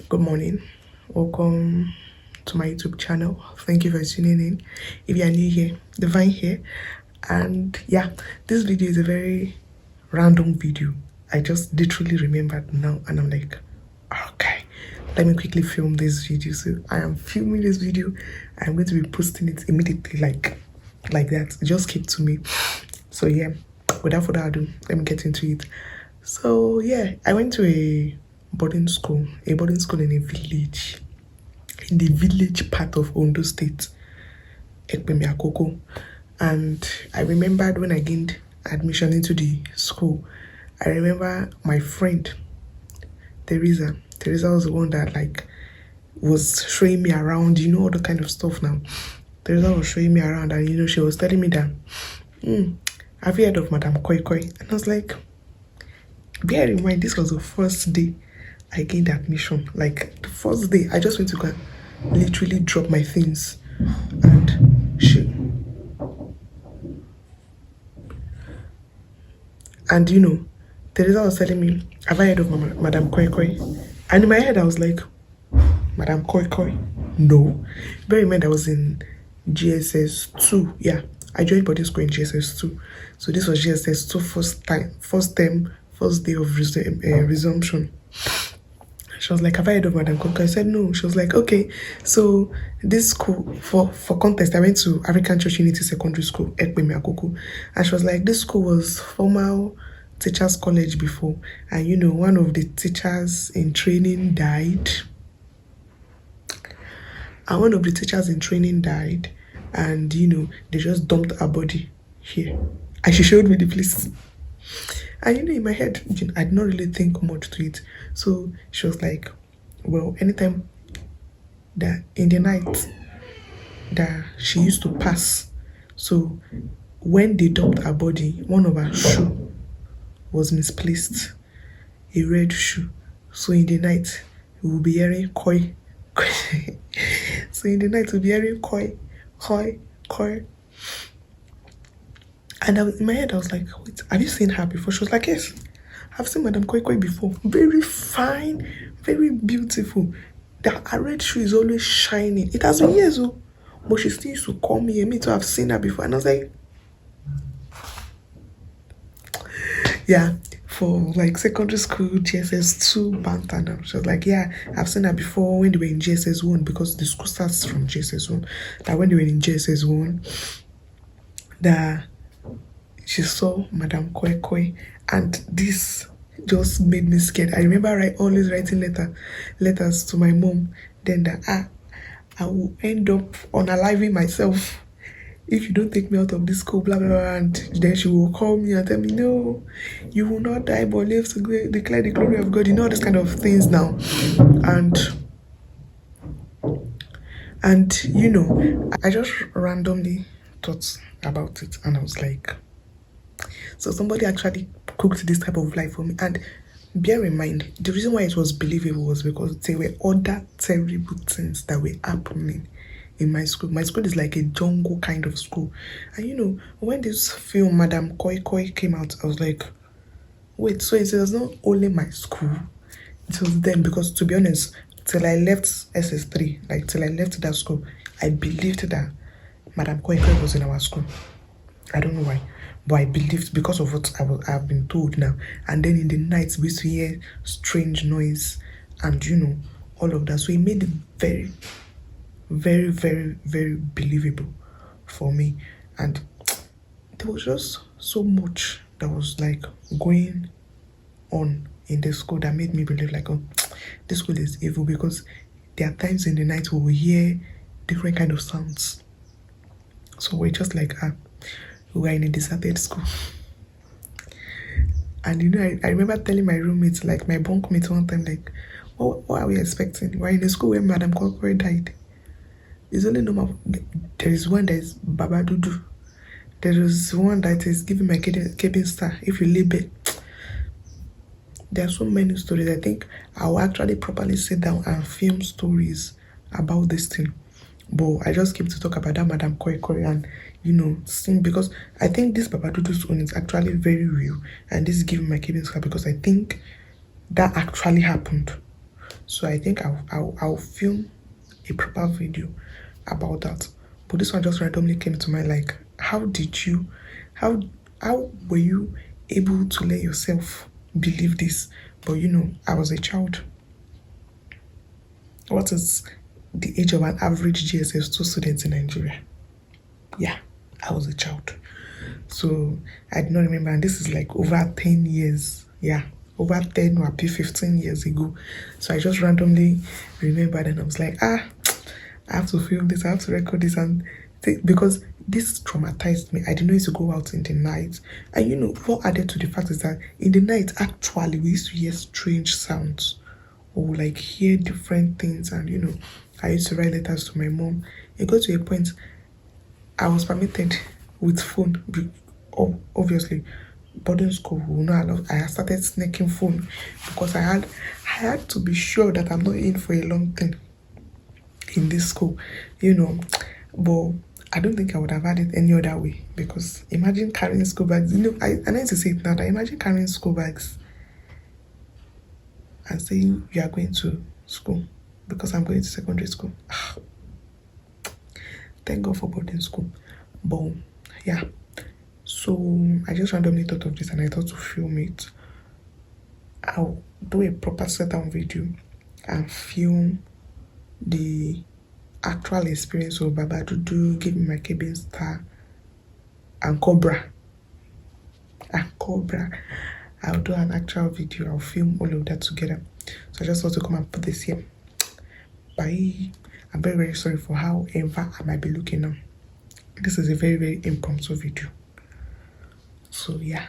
Good morning. Welcome to my YouTube channel. Thank you for tuning in. If you are new here, Divine here. And yeah, this video is a very random video. I just literally remembered now and I'm like, okay, let me quickly film this video. So I am filming this video. I'm going to be posting it immediately like that. Just keep to me. So yeah, without further ado, let me get into it. So yeah, I went to a boarding school in the village part of Ondo State, Ekpemiakoko. And I remembered when I gained admission into the school, I remember my friend, Teresa. Teresa was the one that was showing me around, all the kind of stuff now. Teresa was showing me around and she was telling me that, have you heard of Madam Koikoi? And I was like, bear in mind, this was the first day I gained admission. Like the first day, I just went to go literally drop my things. And Teresa was telling me, have I heard of Madam Koikoi? And in my head, I was like, Madam Koikoi? No. Bear in mind, I was in GSS 2. Yeah, I joined boarding school in GSS 2. So this was GSS 2 first day of resumption. She was like, have I heard of Madam Koikoi? I said no. She was like, okay. So this school, for context, I went to African Church Unity Secondary School, Ekpemiakoko. And she was like, this school was formal teachers college before. And one of the teachers in training died. And they just dumped her body here. And she showed me the place. And in my head, I did not really think much to it. So she was like, well, anytime that in the night that she used to pass, so when they dumped her body, one of her shoe was misplaced, a red shoe. So in the night, we will be hearing koi. So in the night, we'll be hearing koi, koi, koi. And in my head, I was like, wait, have you seen her before? She was like, yes, I've seen Madam Koikoi before. Very fine, very beautiful. Her red shoe is always shining. It has been years, but she still used to call me and me to have seen her before. And I was like, yeah, for secondary school, GSS 2 banter now. She was like, yeah, I've seen her before when they were in GSS 1 because the school starts from GSS 1. That when they were in GSS 1, that she saw Madam Koikoi, and this just made me scared. I remember always writing letters to my mom, then that I will end up unaliving myself if you don't take me out of this school, blah, blah, blah. And then she will call me and tell me, no, you will not die, but live to declare the glory of God. All these kind of things now. And I just randomly thought about it, and I was like, so somebody actually cooked this type of life for me. And bear in mind, the reason why it was believable was because there were other terrible things that were happening in my school. My school is like a jungle kind of school. And when this film Madam Koikoi came out, I was like, wait, so it was not only my school, it was them. Because to be honest, till I left SS3, till I left that school, I believed that Madam Koikoi was in our school. I don't know why, but I believed because of what I've been told now. And then in the nights, we used to hear strange noise and all of that. So it made it very, very, very, very believable for me. And there was just so much that was going on in the school that made me believe oh, this school is evil, because there are times in the night we will hear different kind of sounds. So we're just we were in a deserted school. And I remember telling my roommates, my bunkmates one time, what are we expecting? We're in a school where Madam Koikoi died. It's only normal. There is one that is Baba Dudu. There is one that is giving my cabin star. If you leave it, there are so many stories. I think I will actually properly sit down and film stories about this thing. But I just came to talk about that Madam Koikoi and sing, because I think this Baba Dudu's own is actually very real, and this is giving my cabin star because I think that actually happened. So I think I'll film a proper video about that. But this one just randomly came to mind, like, how did you, how how were you able to let yourself believe this? But I was a child. What is the age of an average GSS2 student in Nigeria? Yeah, I was a child. So I do not remember, and this is like over 10 years. Yeah, over 10 or 15 years ago. So I just randomly remembered, and I was like, I have to film this, I have to record this, and because this traumatized me. I didn't know used to go out in the night. And what added to the fact is that in the night, actually, we used to hear strange sounds or like hear different things. And I used to write letters to my mom. It got to a point I was permitted with phone. Obviously, boarding school will not allow. I started sneaking phone because I had to be sure that I'm not in for a long thing in this school, But I don't think I would have had it any other way, because imagine carrying school bags. I need to say it now. That imagine carrying school bags and saying you are going to school because I'm going to secondary school. Thank God for boarding school. But yeah, so I just randomly thought of this and I thought to film it. I'll do a proper set down video and film the actual experience of Baba Dudu, Give Me My Cabin Star, and Cobra. I'll do an actual video. I'll film all of that together. So I just want to come and put this here. Bye. I'm very, very sorry for however I might be looking now. This is a very, very impromptu video. So yeah.